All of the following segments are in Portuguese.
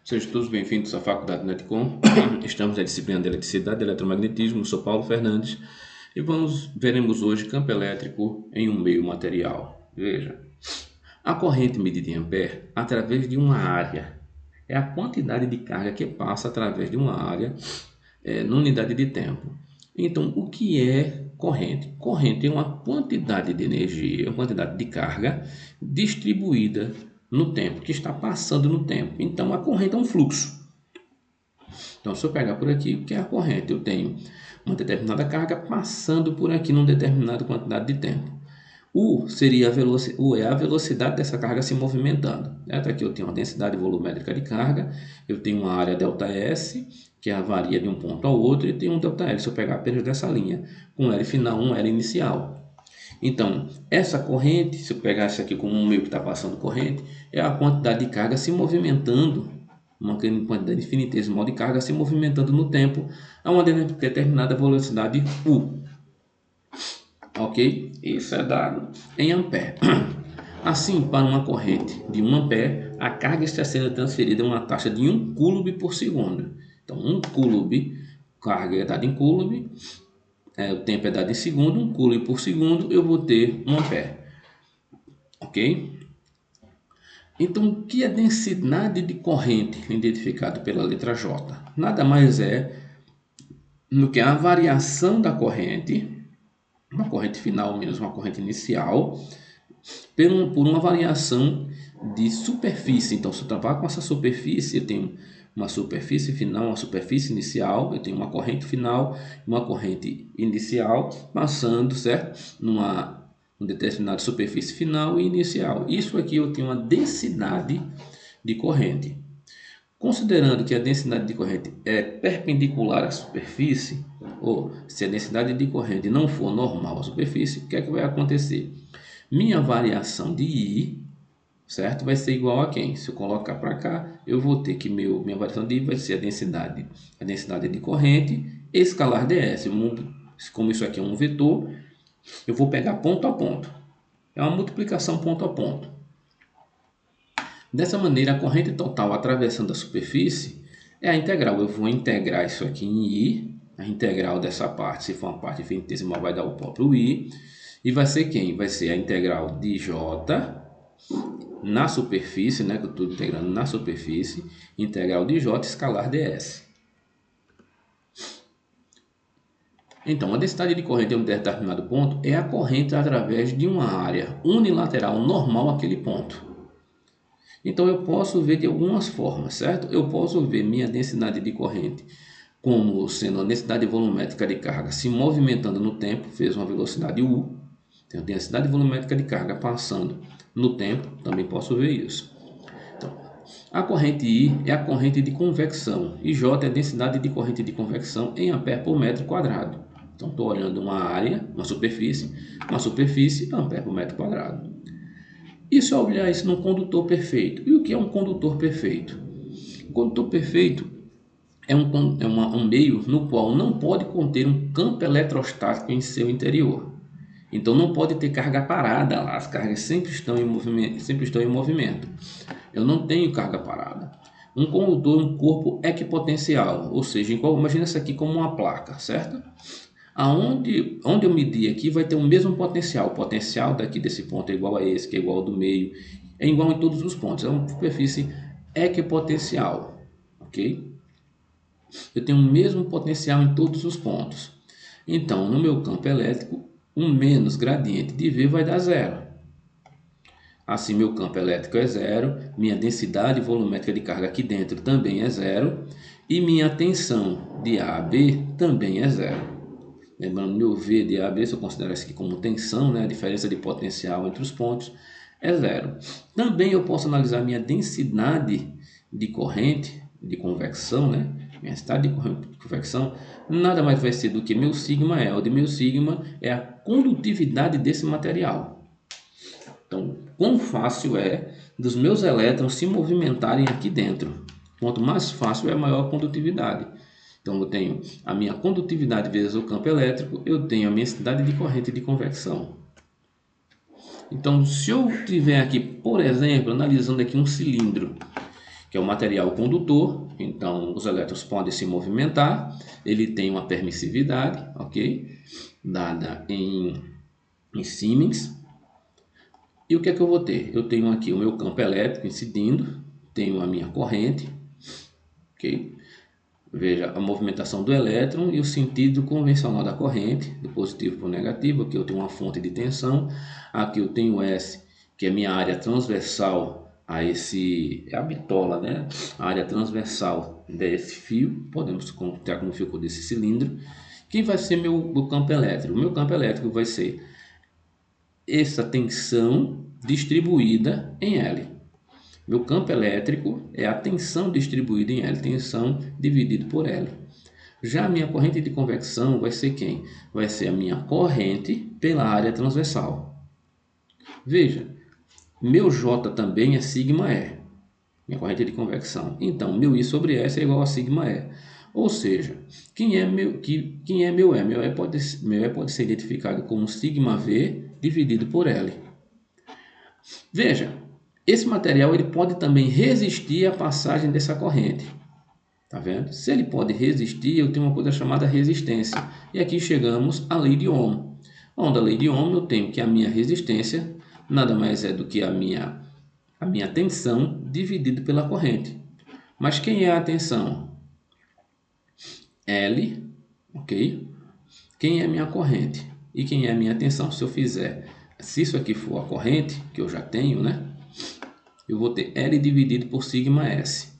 Sejam todos bem-vindos à Faculdade Netcom. Estamos na disciplina de Eletricidade e Eletromagnetismo. Eu sou Paulo Fernandes e veremos hoje campo elétrico em um meio material. Veja, a corrente medida em ampere através de uma área é a quantidade de carga que passa através de uma área na unidade de tempo. Então, o que é corrente? Corrente é uma quantidade de energia, uma quantidade de carga distribuída no tempo, que está passando no tempo. Então, a corrente é um fluxo. Então, se eu pegar por aqui, o que é a corrente? Eu tenho uma determinada carga passando por aqui numa determinada quantidade de tempo. U é a velocidade dessa carga se movimentando. Certo? Aqui eu tenho uma densidade volumétrica de carga, eu tenho uma área ΔS, que varia de um ponto ao outro, e tenho um ΔL, se eu pegar apenas dessa linha, com L final, um L inicial. Então, essa corrente, se eu pegar isso aqui como um meio que está passando corrente, é a quantidade de carga se movimentando, uma quantidade infinitesimal de carga se movimentando no tempo a uma determinada velocidade U. Ok? Isso é dado em ampere. Assim, para uma corrente de 1 ampere, a carga está sendo transferida a uma taxa de 1 coulomb por segundo. Então, 1 coulomb, carga é dada em coulomb, o tempo é dado em segundo, 1 coulomb por segundo, eu vou ter 1 ampere. Ok? Então, o que é densidade de corrente, identificado pela letra J? Nada mais é do que a variação da corrente, uma corrente final menos uma corrente inicial, por uma variação de superfície. Então, se eu trabalhar com essa superfície, eu tenho uma superfície final, uma superfície inicial, eu tenho uma corrente final, uma corrente inicial, passando, certo? Uma determinada superfície final e inicial. Isso aqui eu tenho uma densidade de corrente. Considerando que a densidade de corrente é perpendicular à superfície, ou se a densidade de corrente não for normal à superfície, o que é que vai acontecer? Minha variação de I, certo? Vai ser igual a quem? Se eu colocar para cá, eu vou ter que minha variação de I vai ser a densidade de corrente escalar ds. Como isso aqui é um vetor, eu vou pegar ponto a ponto. É uma multiplicação ponto a ponto. Dessa maneira, a corrente total atravessando a superfície é a integral. Eu vou integrar isso aqui em I. A integral dessa parte, se for uma parte infinitesimal, vai dar o próprio I. E vai ser quem? Vai ser a integral de J na superfície, né, que eu estou integrando na superfície, integral de J escalar ds. Então, a densidade de corrente em um determinado ponto é a corrente através de uma área unilateral normal àquele ponto. Então, eu posso ver de algumas formas, certo? Eu posso ver minha densidade de corrente como sendo a densidade volumétrica de carga se movimentando no tempo, fez uma velocidade U. Tem a densidade volumétrica de carga passando no tempo, também posso ver isso. Então, a corrente I é a corrente de convecção e J é a densidade de corrente de convecção em ampere por metro quadrado. Então, estou olhando uma área, uma superfície, ampere por metro quadrado. E se eu olhar isso num condutor perfeito? E o que é um condutor perfeito? Um condutor perfeito é um meio no qual não pode conter um campo eletrostático em seu interior. Então não pode ter carga parada lá, as cargas sempre estão em movimento. Eu não tenho carga parada. Um condutor é um corpo equipotencial, ou seja, imagina isso aqui como uma placa, certo? Onde eu medir aqui vai ter o mesmo potencial. O potencial daqui desse ponto é igual a esse, que é igual ao do meio. É igual em todos os pontos. É uma superfície equipotencial. Ok? Eu tenho o mesmo potencial em todos os pontos. Então, no meu campo elétrico, um menos gradiente de V vai dar zero. Assim, meu campo elétrico é zero, minha densidade volumétrica de carga aqui dentro também é zero, e minha tensão de A a B também é zero. Lembrando, meu V de A a B, se eu considerar isso aqui como tensão, né, a diferença de potencial entre os pontos, é zero. Também eu posso analisar minha densidade de corrente, de convecção, né? Minha densidade de corrente de convecção nada mais vai ser do que meu sigma é. O de meu sigma é a condutividade desse material. Então, quão fácil é dos meus elétrons se movimentarem aqui dentro. Quanto mais fácil é a maior condutividade. Então, eu tenho a minha condutividade vezes o campo elétrico, eu tenho a minha densidade de corrente de convecção. Então, se eu tiver aqui, por exemplo, analisando aqui um cilindro, que é o material condutor. Então, os elétrons podem se movimentar. Ele tem uma permissividade, ok? Dada em Siemens. E o que é que eu vou ter? Eu tenho aqui o meu campo elétrico incidindo, tenho a minha corrente, ok? Veja a movimentação do elétron e o sentido convencional da corrente, do positivo para o negativo. Aqui eu tenho uma fonte de tensão, aqui eu tenho S, que é minha área transversal a esse, é a bitola, né? A área transversal desse fio, podemos contar como ficou desse cilindro. Quem vai ser meu campo elétrico? O meu campo elétrico vai ser essa tensão distribuída em L. Meu campo elétrico é a tensão distribuída em L, tensão dividido por L. Já a minha corrente de convecção vai ser quem? Vai ser a minha corrente pela área transversal. Veja, meu J também é sigma E, minha corrente de convecção. Então, meu I sobre S é igual a sigma E. Ou seja, quem é meu E? Meu E pode ser identificado como sigma V dividido por L. Veja, esse material ele pode também resistir à passagem dessa corrente. Tá vendo? Se ele pode resistir, eu tenho uma coisa chamada resistência. E aqui chegamos à lei de Ohm. Onde a lei de Ohm eu tenho que a minha resistência nada mais é do que a minha tensão dividido pela corrente. Mas quem é a tensão? L, ok? Quem é a minha corrente? E quem é a minha tensão? Se isso aqui for a corrente, que eu já tenho, né? Eu vou ter L dividido por sigma S.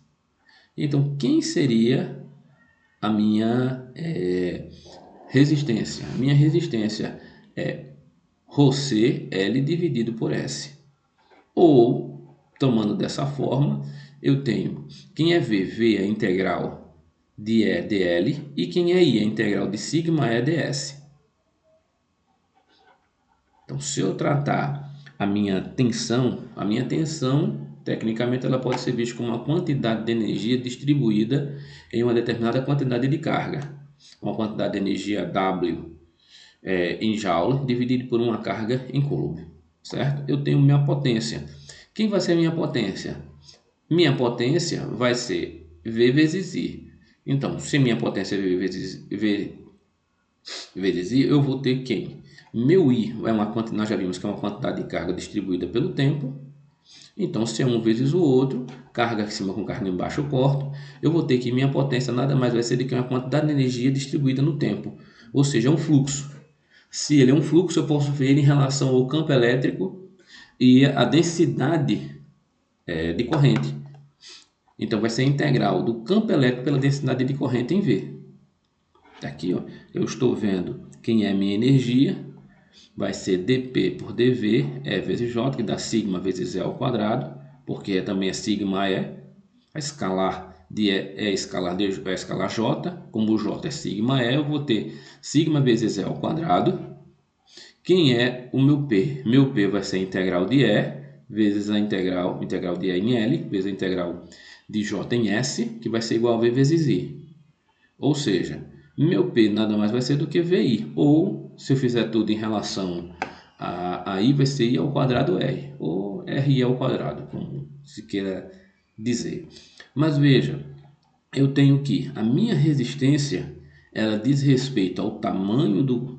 Então, quem seria a minha resistência? A minha resistência é ρC L dividido por S. Ou, tomando dessa forma, eu tenho quem é V? V é a integral de E dL. E quem é I? A integral de sigma E ds. Então, se eu tratar a minha tensão, tecnicamente, ela pode ser vista como uma quantidade de energia distribuída em uma determinada quantidade de carga. Uma quantidade de energia W em Joule, dividido por uma carga em Coulomb. Certo? Eu tenho minha potência. Quem vai ser a minha potência? Minha potência vai ser V vezes I. Então, se minha potência é V vezes I, eu vou ter quem? Meu I é uma quantidade, nós já vimos que é uma quantidade de carga distribuída pelo tempo. Então, se é um vezes o outro, carga em cima com carga embaixo eu corto, eu vou ter que minha potência nada mais vai ser do que uma quantidade de energia distribuída no tempo. Ou seja, é um fluxo. Se ele é um fluxo, eu posso ver ele em relação ao campo elétrico e a densidade de corrente. Então, vai ser a integral do campo elétrico pela densidade de corrente em V. Aqui, ó, eu estou vendo quem é a minha energia. Vai ser dP por dV, E vezes J, que dá sigma vezes E ao quadrado, porque também é sigma E. A escalar de E é escalar J. Como o J é sigma E, eu vou ter sigma vezes E ao quadrado. Quem é o meu P? Meu P vai ser a integral de E vezes a integral de E em L, vezes a integral de J em S, que vai ser igual a V vezes I. Ou seja, meu P nada mais vai ser do que VI. Ou, se eu fizer tudo em relação a I, vai ser I ao quadrado R. Ou RI ao quadrado, como se queira dizer. Mas veja, eu tenho que a minha resistência, ela diz respeito ao tamanho do...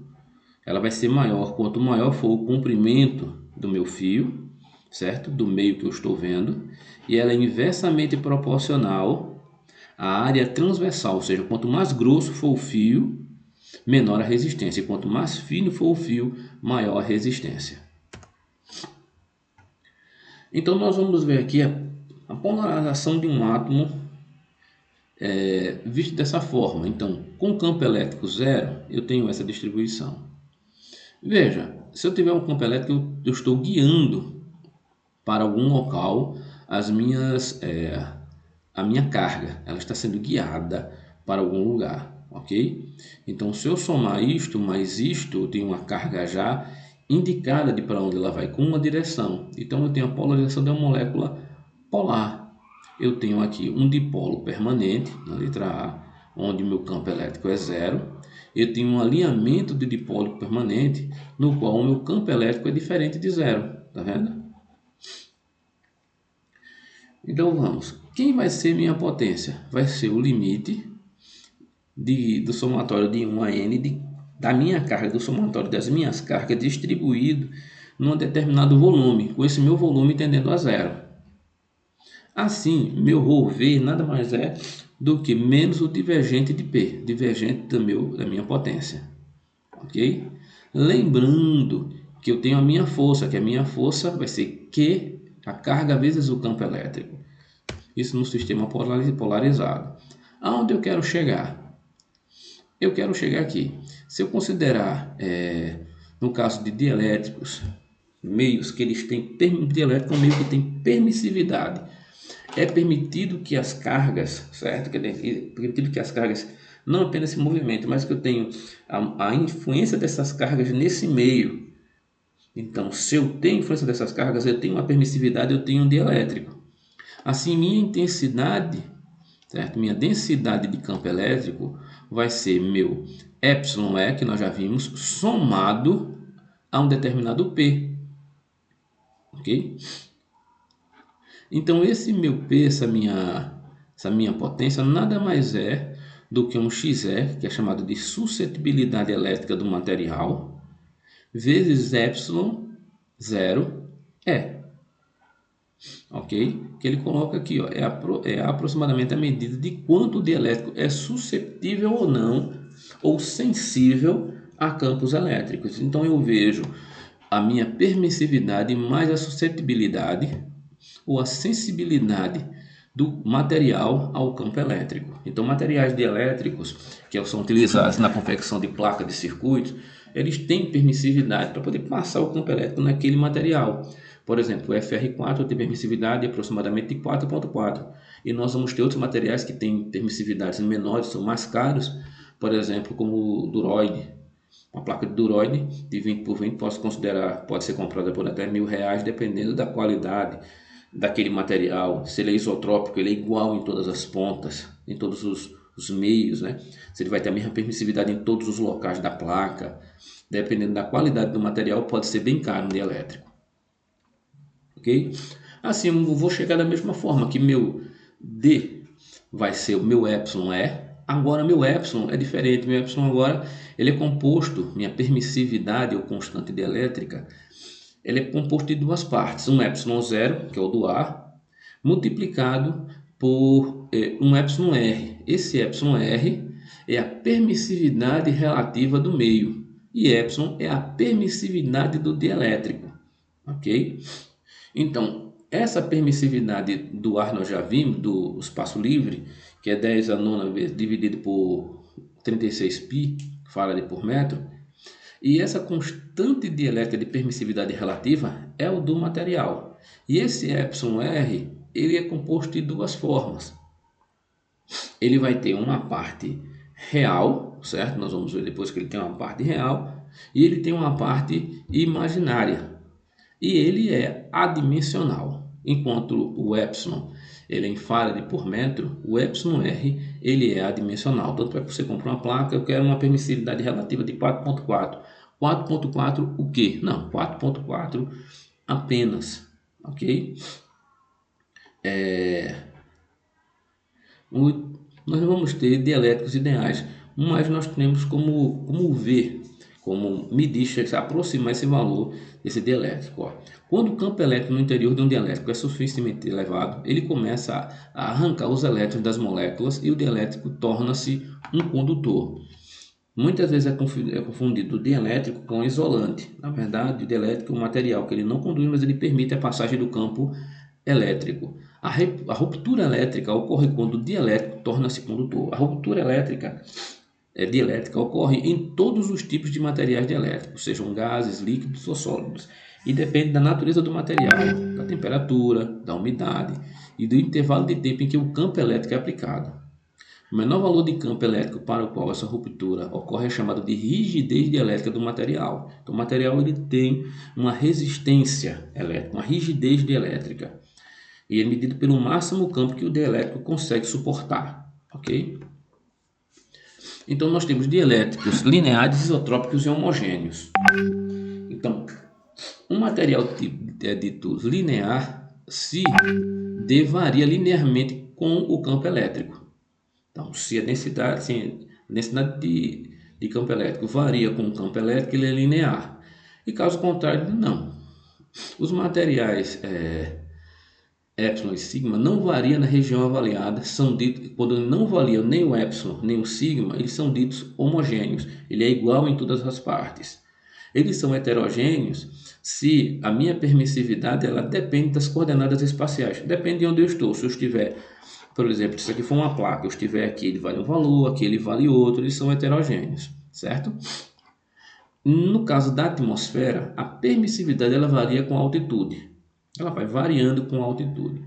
Ela vai ser maior quanto maior for o comprimento do meu fio, certo? Do meio que eu estou vendo. E ela é inversamente proporcional à área transversal, ou seja, quanto mais grosso for o fio, menor a resistência. E quanto mais fino for o fio, maior a resistência. Então, nós vamos ver aqui a polarização de um átomo visto dessa forma. Então, com campo elétrico zero, eu tenho essa distribuição. Veja, se eu tiver um campo elétrico, eu estou guiando para algum local a minha carga. Ela está sendo guiada para algum lugar, ok? Então, se eu somar isto mais isto, eu tenho uma carga já indicada de para onde ela vai, com uma direção. Então, eu tenho a polarização de uma molécula polar. Eu tenho aqui um dipolo permanente, na letra A, onde meu campo elétrico é zero. Eu tenho um alinhamento de dipolo permanente, no qual o meu campo elétrico é diferente de zero. Tá vendo? Então vamos, quem vai ser minha potência? Vai ser o limite do somatório de 1 a n da minha carga, do somatório das minhas cargas distribuído num determinado volume, com esse meu volume tendendo a zero. Assim, meu ρV nada mais é do que menos o divergente de P, divergente da minha potência. Ok? Lembrando que eu tenho a minha força, que a minha força vai ser Q, a carga vezes o campo elétrico. Isso no sistema polarizado. Aonde eu quero chegar? Eu quero chegar aqui. Se eu considerar, no caso de dielétricos, meios que eles têm, dielétrico é um meio que tem permissividade. É permitido que as cargas, certo? É permitido que as cargas não apenas se movimentem, mas que eu tenho a influência dessas cargas nesse meio. Então, se eu tenho influência dessas cargas, eu tenho uma permissividade, eu tenho um dielétrico. Assim, minha intensidade, certo? Minha densidade de campo elétrico vai ser meu εE, que nós já vimos, somado a um determinado P. Ok? Então, esse meu P, essa minha potência, nada mais é do que um XE, que é chamado de suscetibilidade elétrica do material, vezes ε0E. Ok? Que ele coloca aqui, ó, é aproximadamente a medida de quanto o dielétrico é susceptível ou não, ou sensível a campos elétricos. Então eu vejo a minha permissividade mais a suscetibilidade ou a sensibilidade do material ao campo elétrico. Então materiais dielétricos que são utilizados na confecção de placas de circuitos, eles têm permissividade para poder passar o campo elétrico naquele material. Por exemplo, o FR4 tem permissividade aproximadamente de 4,4. E nós vamos ter outros materiais que têm permissividades menores, são mais caros, por exemplo, como o Duroide. Uma placa de Duroide de 20 por 20 pode ser comprada por até R$1.000, dependendo da qualidade daquele material. Se ele é isotrópico, ele é igual em todas as pontas, em todos os meios, né? Se ele vai ter a mesma permissividade em todos os locais da placa. Dependendo da qualidade do material, pode ser bem caro no dielétrico. Ok? Assim, eu vou chegar da mesma forma que meu D vai ser o meu εE. Agora meu ε é diferente. Meu ε agora ele é composto, minha permissividade ou constante dielétrica, ele é composto de duas partes. Um ε0, que é o do ar, multiplicado por um εr. Esse εr é a permissividade relativa do meio e ε é a permissividade do dielétrico. Ok? Então, essa permissividade do ar nós já vimos, do espaço livre, que é 10 a 9 dividido por 36π Faraday por metro, e essa constante dielétrica de permissividade relativa é o do material. E esse εr, ele é composto de duas formas. Ele vai ter uma parte real, certo? Nós vamos ver depois que ele tem uma parte real, e ele tem uma parte imaginária. E ele é adimensional, enquanto o ε ele é em Faraday por metro, o εr ele é adimensional. Tanto é que você compra uma placa, eu quero uma permissividade relativa de 4,4. 4,4 o quê? Não, 4,4 apenas, ok? Nós vamos ter dielétricos ideais, mas nós temos como ver, como medir, se aproximar esse valor desse dielétrico. Ó. Quando o campo elétrico no interior de um dielétrico é suficientemente elevado, ele começa a arrancar os elétrons das moléculas e o dielétrico torna-se um condutor. Muitas vezes é confundido o dielétrico com o isolante. Na verdade, o dielétrico é um material que ele não conduz, mas ele permite a passagem do campo elétrico. A ruptura elétrica ocorre quando o dielétrico torna-se condutor. A ruptura dielétrica ocorre em todos os tipos de materiais dielétricos, sejam gases, líquidos ou sólidos, e depende da natureza do material, da temperatura, da umidade e do intervalo de tempo em que o campo elétrico é aplicado. O menor valor de campo elétrico para o qual essa ruptura ocorre é chamado de rigidez dielétrica do material. Então, o material ele tem uma resistência elétrica, uma rigidez dielétrica, e é medido pelo máximo campo que o dielétrico consegue suportar. Ok? Então, nós temos dielétricos lineares, isotrópicos e homogêneos. Então, um material é dito linear, se D varia linearmente com o campo elétrico. Então, se a densidade de campo elétrico varia com o campo elétrico, ele é linear. E caso contrário, não. Os materiais epsilon e sigma não variam na região avaliada, são ditos, quando não variam nem o epsilon nem o sigma, eles são ditos homogêneos, ele é igual em todas as partes. Eles são heterogêneos se a minha permissividade ela depende das coordenadas espaciais, depende de onde eu estou. Se eu estiver, por exemplo, se aqui for uma placa, eu estiver aqui, ele vale um valor, aqui ele vale outro, eles são heterogêneos, certo? No caso da atmosfera, a permissividade ela varia com a altitude. Ela vai variando com a altitude.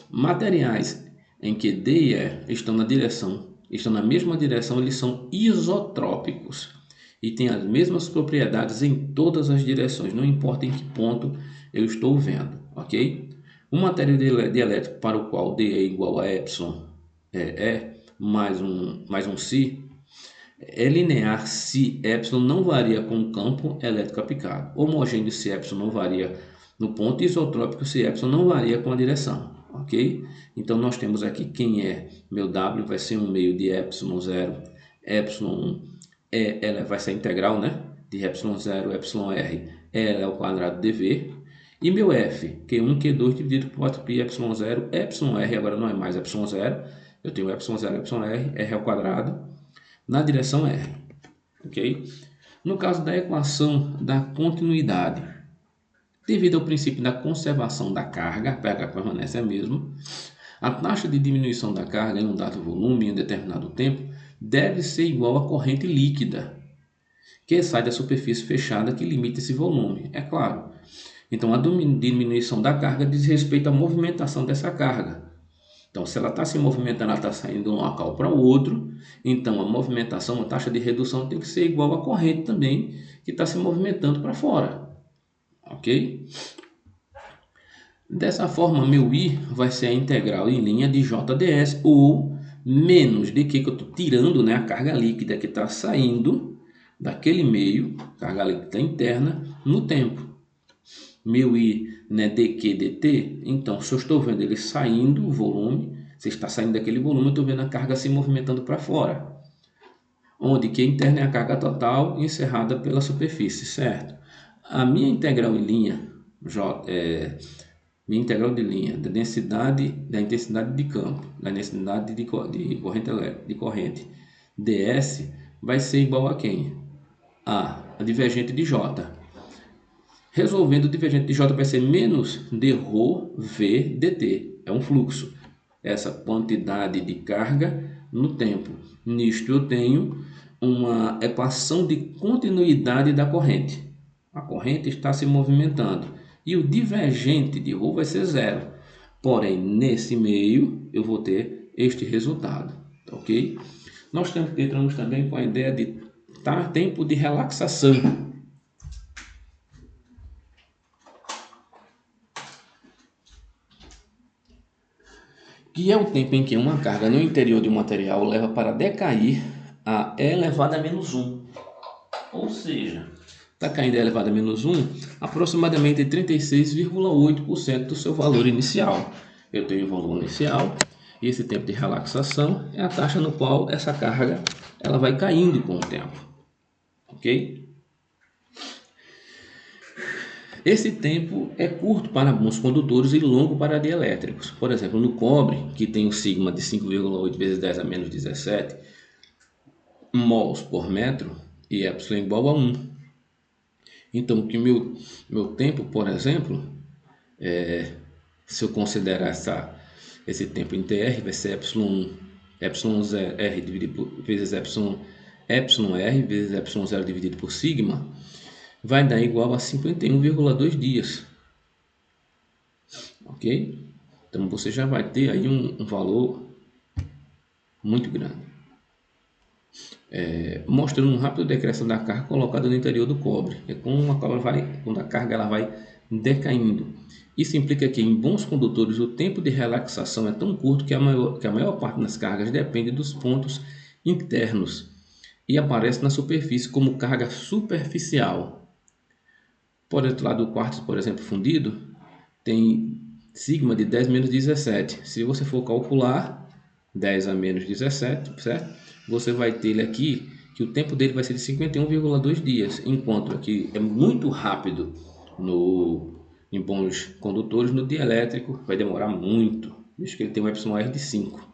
Materiais em que D e E estão na mesma direção, eles são isotrópicos e têm as mesmas propriedades em todas as direções, não importa em que ponto eu estou vendo, ok? Um material dielétrico para o qual D é igual a epsilon mais um si é linear se epsilon não varia com o campo elétrico aplicado, homogêneo se epsilon não varia no ponto, isotrópico se epsilon não varia com a direção, ok? Então nós temos aqui quem é meu W, vai ser um meio de epsilon 0, epsilon 1, ela vai ser integral, né? De epsilon 0, epsilon r, L ao quadrado dv, e meu F, Q1, Q2 dividido por 4π epsilon 0, epsilon r agora não é mais epsilon 0, eu tenho epsilon 0, epsilon r ao quadrado, na direção R, ok? No caso da equação da continuidade, devido ao princípio da conservação da carga, a carga permanece a mesma, a taxa de diminuição da carga em um dado volume em um determinado tempo deve ser igual à corrente líquida, que sai da superfície fechada que limita esse volume, é claro. Então, a diminuição da carga diz respeito à movimentação dessa carga. Então, se ela está se movimentando, ela está saindo de um local para o outro, então a movimentação, a taxa de redução tem que ser igual à corrente também, que está se movimentando para fora. Ok? Dessa forma, meu I vai ser a integral em linha de JDS, ou menos de que eu estou tirando, né, a carga líquida que está saindo daquele meio, carga líquida interna, no tempo. Meu I, né, dq dt, então se eu estou vendo ele saindo, o volume, se está saindo daquele volume, eu estou vendo a carga se movimentando para fora, onde Q interna é a carga total encerrada pela superfície, certo? A minha integral em linha, minha integral de linha da densidade, da intensidade de campo, da densidade de corrente elétrica, de corrente, ds, vai ser igual a quem? A divergente de J. Resolvendo, o divergente de J vai ser menos dρ v dt. É um fluxo. Essa quantidade de carga no tempo. Nisto eu tenho uma equação de continuidade da corrente. A corrente está se movimentando. E o divergente de ρ vai ser zero. Porém, nesse meio, eu vou ter este resultado. Ok? Nós entramos também com a ideia de tempo de relaxação. Que é o tempo em que uma carga no interior de um material leva para decair a E elevado a menos 1. Ou seja, está caindo E elevado a menos 1 aproximadamente 36,8% do seu valor inicial. Eu tenho o valor inicial e esse tempo de relaxação é a taxa no qual essa carga ela vai caindo com o tempo. Ok? Esse tempo é curto para alguns condutores e longo para dielétricos. Por exemplo, no cobre, que tem o sigma de 5,8 vezes 10 a menos 17 mols por metro e epsilon igual a 1. Então, que meu tempo, por exemplo, se eu considerar esse tempo em TR, vai ser epsilon 1, epsilon r dividido por, vezes epsilon r vezes epsilon 0 dividido por sigma, vai dar igual a 51,2 dias. Ok? Então você já vai ter aí um valor muito grande. Mostrando um rápido decréscimo da carga colocada no interior do cobre. É quando a carga ela vai decaindo. Isso implica que em bons condutores o tempo de relaxação é tão curto que a maior parte das cargas depende dos pontos internos e aparece na superfície como carga superficial. Por outro lado, o quartzo, por exemplo, fundido, tem sigma de 10 menos 17. Se você for calcular 10 a menos 17, certo? Você vai ter ele aqui, que o tempo dele vai ser de 51,2 dias, enquanto aqui é muito rápido em bons condutores, no dielétrico vai demorar muito, visto que ele tem um εr de 5.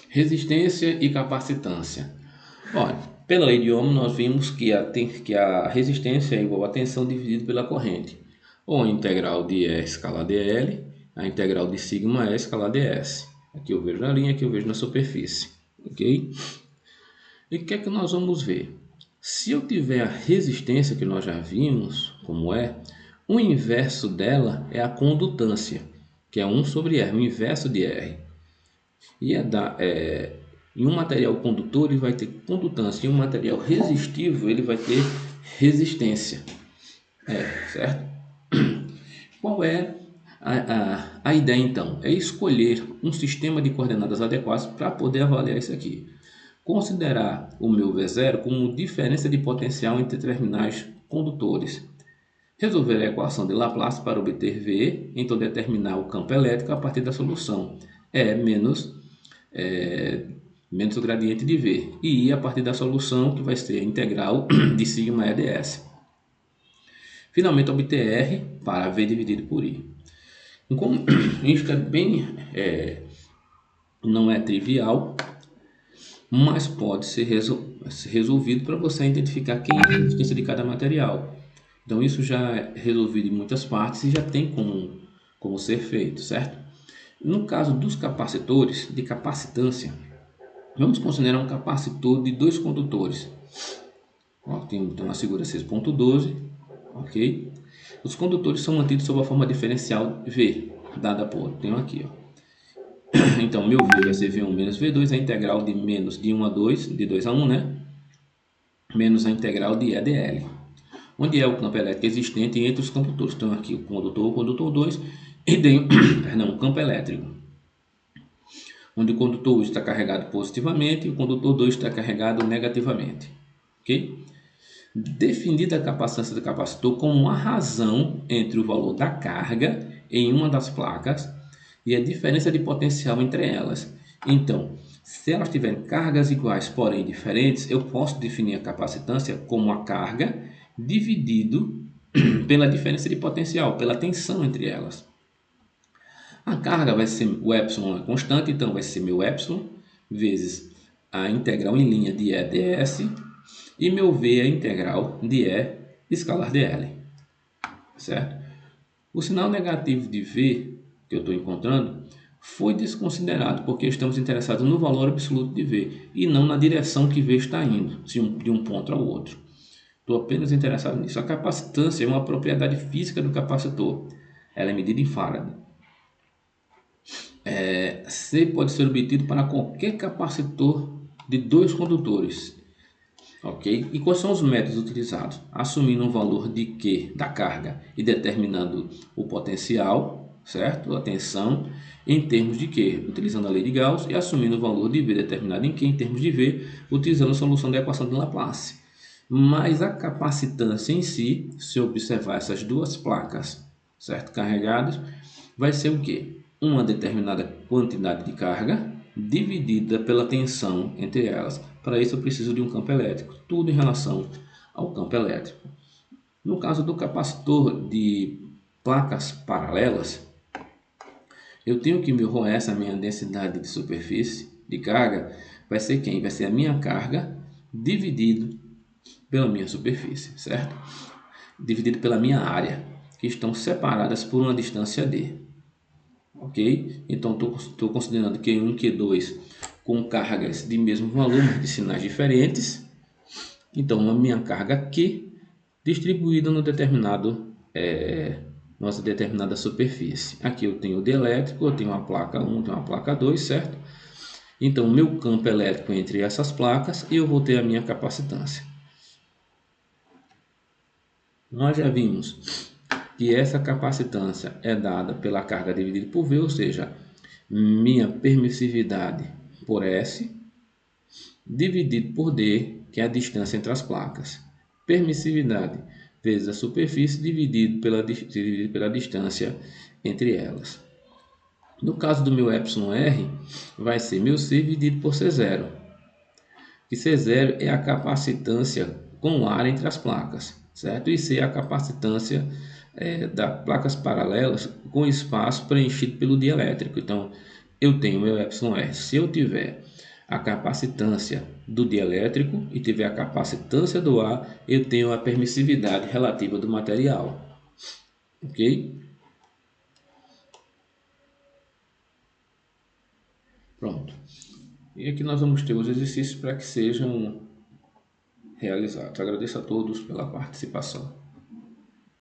Resistência e capacitância. Olha, pela lei de Ohm, nós vimos que a resistência é igual a tensão dividido pela corrente, ou a integral de E escalar dl, a integral de sigma E escalar ds. Aqui eu vejo na linha, aqui eu vejo na superfície, ok? E o que é que nós vamos ver? Se eu tiver a resistência, que nós já vimos como é, o inverso dela é a condutância, que é 1 sobre R, o inverso de R. E em um material condutor ele vai ter condutância, em um material resistivo ele vai ter resistência. Certo? Qual é a ideia então? É escolher um sistema de coordenadas adequadas para poder avaliar isso aqui. Considerar o meu V0 como diferença de potencial entre terminais condutores. Resolver a equação de Laplace para obter V, então determinar o campo elétrico a partir da solução E menos o gradiente de V, e I a partir da solução, que vai ser a integral de sigma E ds. Finalmente, obter R para V dividido por I. Como isso é bem, não é trivial, mas pode ser resolvido para você identificar quem é a resistência de cada material. Então isso já é resolvido em muitas partes e já tem como ser feito, certo? No caso dos capacitores, de capacitância, vamos considerar um capacitor de dois condutores. Tem uma segura 6.12, ok? Os condutores são mantidos sob a forma diferencial V, dada por, tenho aqui, ó. Então, meu V vai ser V1 menos V2, a integral de menos de 1 a 2, de 2 a 1, né? Menos a integral de E dl, onde é o campo elétrico existente entre os condutores. Então, aqui o condutor 2, e tenho o campo elétrico, onde o condutor 1 está carregado positivamente e o condutor 2 está carregado negativamente. Ok? Definida a capacitância do capacitor como uma razão entre o valor da carga em uma das placas e a diferença de potencial entre elas. Então, se elas tiverem cargas iguais, porém diferentes, eu posso definir a capacitância como a carga dividido pela diferença de potencial, pela tensão entre elas. A carga vai ser, o epsilon é constante, então vai ser meu epsilon vezes a integral em linha de E ds, e meu V é a integral de E escalar dl, certo? O sinal negativo de V que eu estou encontrando foi desconsiderado, porque estamos interessados no valor absoluto de V e não na direção que V está indo, de um ponto ao outro. Estou apenas interessado nisso. A capacitância é uma propriedade física do capacitor. Ela é medida em Faraday. C pode ser obtido para qualquer capacitor de dois condutores. Ok? E quais são os métodos utilizados? Assumindo um valor de Q da carga e determinando o potencial, certo? A tensão, em termos de Q, utilizando a lei de Gauss, e assumindo o valor de V determinado em Q em termos de V, utilizando a solução da equação de Laplace. Mas a capacitância em si, se observar essas duas placas, certo? Carregadas, vai ser o quê? Uma determinada quantidade de carga dividida pela tensão entre elas. Para isso eu preciso de um campo elétrico, tudo em relação ao campo elétrico. No caso do capacitor de placas paralelas, eu tenho que meu ρ, essa minha densidade de superfície de carga, vai ser quem? Vai ser a minha carga dividido pela minha superfície, certo? Dividido pela minha área, que estão separadas por uma distância d. Ok? Então estou considerando Q1 e Q2 com cargas de mesmo valor, mas de sinais diferentes. Então a minha carga Q distribuída no nossa determinada superfície. Aqui eu tenho o dielétrico, eu tenho uma placa 1, tenho uma placa 2, certo? Então o meu campo elétrico entre essas placas e eu vou ter a minha capacitância. Nós já vimos que essa capacitância é dada pela carga dividida por V, ou seja, minha permissividade por S, dividido por D, que é a distância entre as placas. Permissividade vezes a superfície dividido pela distância entre elas. No caso do meu εr, vai ser meu C dividido por C0. E C0 é a capacitância com ar entre as placas, certo? E C é a capacitância das placas paralelas com espaço preenchido pelo dielétrico. Então, eu tenho meu εr. Se eu tiver a capacitância do dielétrico e tiver a capacitância do ar, eu tenho a permissividade relativa do material. Ok? Pronto. E aqui nós vamos ter os exercícios para que sejam realizados. Agradeço a todos pela participação.